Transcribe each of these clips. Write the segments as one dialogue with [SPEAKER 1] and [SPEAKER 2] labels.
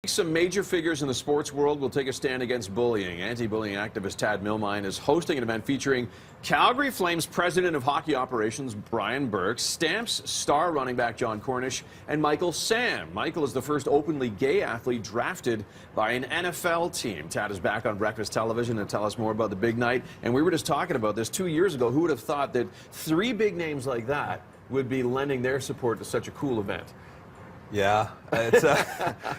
[SPEAKER 1] Some major figures in the sports world will take a stand against bullying. Anti-bullying activist Tad Milmine is hosting an event featuring Calgary Flames President of Hockey Operations Brian Burke, Stamps star running back John Cornish, and Michael Sam. Michael is the first openly gay athlete drafted by an NFL team. Tad is back on Breakfast Television to tell us more about the big night. And we were just talking about this 2 years ago. Who would have thought that three big names like that would be lending their support to such a cool event?
[SPEAKER 2] Yeah, it's,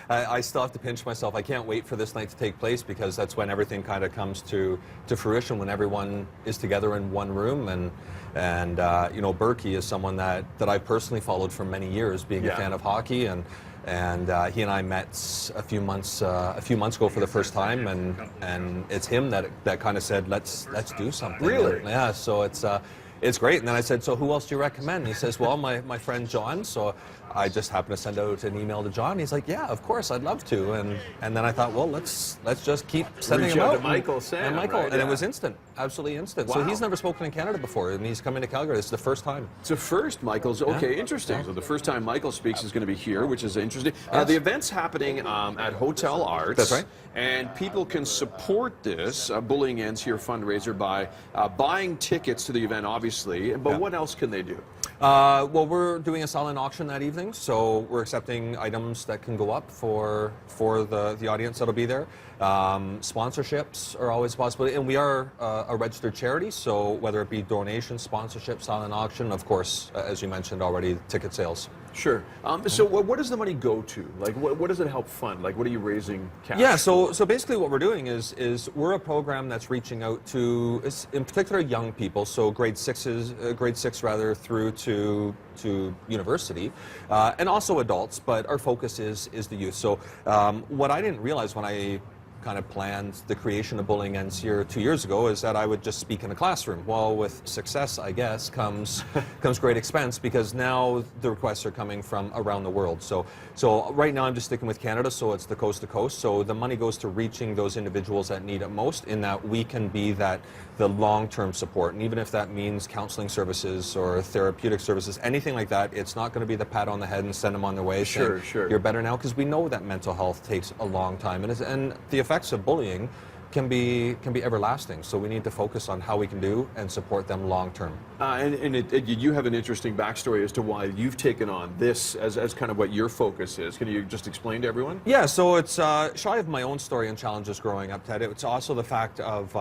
[SPEAKER 2] I still have to pinch myself. I can't wait for this night to take place because that's when everything kind of comes to fruition, when everyone is together in one room. And you know, Burke is someone that I personally followed for many years, being a fan of hockey, and he and I met a few months ago for the first time, and it's him that kind of said, let's do something.
[SPEAKER 1] Really?
[SPEAKER 2] And, yeah. So it's great. And then I said, so who else do you recommend? And he says, well, my friend John. So I just happened to send out an email to John. He's like, yeah, of course, I'd love to. And then I thought, well, let's just keep sending him out.
[SPEAKER 1] To Michael, Sam,
[SPEAKER 2] and Michael,
[SPEAKER 1] right?
[SPEAKER 2] And it was instant, absolutely instant.
[SPEAKER 1] Wow.
[SPEAKER 2] So he's never spoken in Canada before, and he's coming to Calgary. This is the first time.
[SPEAKER 1] It's a first, Michael's. Okay, interesting.
[SPEAKER 2] Yeah.
[SPEAKER 1] So the first time Michael speaks is going to be here, which is interesting.
[SPEAKER 2] Yes.
[SPEAKER 1] The event's happening at Hotel Arts.
[SPEAKER 2] That's right.
[SPEAKER 1] And people can support this Bullying Ends Here fundraiser by buying tickets to the event, obviously. But what else can they do?
[SPEAKER 2] Well, we're doing a silent auction that evening, so we're accepting items that can go up for the audience that'll be there. Sponsorships are always a possibility, and we are a registered charity, so whether it be donation, sponsorship, silent auction, of course, as you mentioned already, ticket sales.
[SPEAKER 1] Sure. So what does the money go to? Like, what does it help fund? Like, what are you raising cash
[SPEAKER 2] Yeah,
[SPEAKER 1] for?
[SPEAKER 2] so basically what we're doing is we're a program that's reaching out to, in particular, young people, so grade six through to university, and also adults, but our focus is the youth. So what I didn't realize when I kind of planned the creation of Bullying Ends Here 2 years ago is that I would just speak in a classroom. Well, with success, I guess, comes great expense, because now the requests are coming from around the world. So right now I'm just sticking with Canada, so it's the coast to coast. So the money goes to reaching those individuals that need it most, in that we can be the long-term support. And even if that means counseling services or therapeutic services, anything like that, it's not going to be the pat on the head and send them on their way.
[SPEAKER 1] Sure.
[SPEAKER 2] You're better now, because we know that mental health takes a long time, and the effects of bullying can be everlasting. So we need to focus on how we can do and support them long term.
[SPEAKER 1] And you have an interesting backstory as to why you've taken on this as kind of what your focus is. Can you just explain to everyone?
[SPEAKER 2] Yeah, so it's shy of my own story and challenges growing up, Ted. It's also the fact of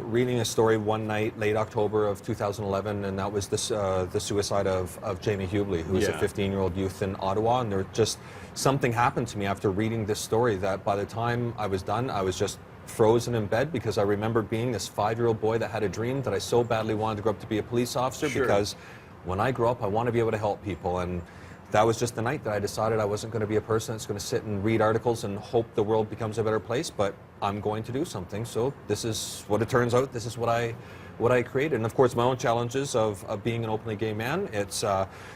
[SPEAKER 2] reading a story one night, late October of 2011, and that was the suicide of Jamie Hubley, who was a 15-year-old youth in Ottawa. And there just something happened to me after reading this story that by the time I was done, I was just frozen in bed, because I remember being this 5-year-old boy that had a dream that I so badly wanted to grow up to be a police officer, because when I grow up, I want to be able to help people. And that was just the night that I decided I wasn't going to be a person that's going to sit and read articles and hope the world becomes a better place, but I'm going to do something. So this is what it turns out. This is what I created. And of course, my own challenges of being an openly gay man. It's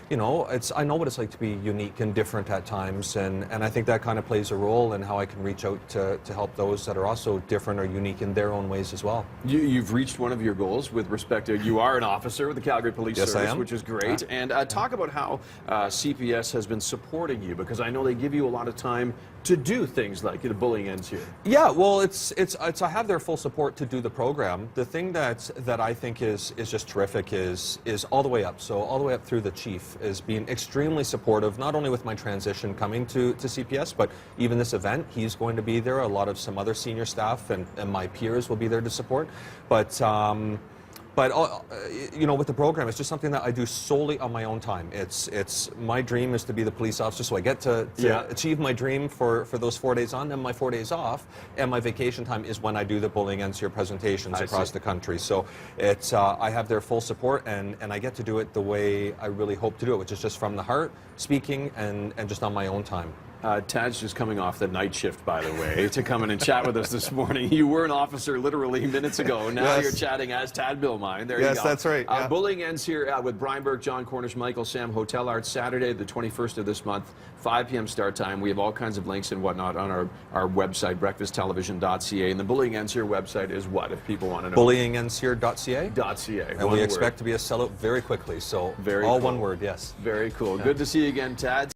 [SPEAKER 2] you know, I know what it's like to be unique and different at times, and I think that kind of plays a role in how I can reach out to help those that are also different or unique in their own ways as well.
[SPEAKER 1] You've reached one of your goals with respect to, you are an officer with the Calgary Police Service,
[SPEAKER 2] I am.
[SPEAKER 1] which is great. And talk about how CPS has been supporting you, because I know they give you a lot of time to do things like the Bullying Ends Here.
[SPEAKER 2] Yeah, well, it's I have their full support to do the program. The thing that I think is just terrific is all the way up. So all the way up through the chief is being extremely supportive, not only with my transition coming to CPS, but even this event. He's going to be there. A lot of some other senior staff and my peers will be there to support. But you know, with the program, it's just something that I do solely on my own time. It's my dream is to be the police officer, so I get to achieve my dream for those 4 days on, and my 4 days off, and my vacation time is when I do the Bullying Ends Here presentations across the country. So it's I have their full support, and I get to do it the way I really hope to do it, which is just from the heart, speaking, and just on my own time.
[SPEAKER 1] Tad's just coming off the night shift, by the way, to come in and chat with us this morning. You were an officer literally minutes ago. Now you're chatting as Tad Milmine. There you go.
[SPEAKER 2] Yes, that's right.
[SPEAKER 1] Bullying Ends Here with Brian Burke, John Cornish, Michael Sam, Hotel Arts, Saturday, the 21st of this month, 5 p.m. start time. We have all kinds of links and whatnot on our website, breakfasttelevision.ca. And the Bullying Ends Here website is what, if people want to know?
[SPEAKER 2] BullyingEndsHere.ca.
[SPEAKER 1] And
[SPEAKER 2] we expect to be a sellout very quickly. So
[SPEAKER 1] very
[SPEAKER 2] all
[SPEAKER 1] cool.
[SPEAKER 2] one word, yes.
[SPEAKER 1] Very cool. Good to see you again, Tad.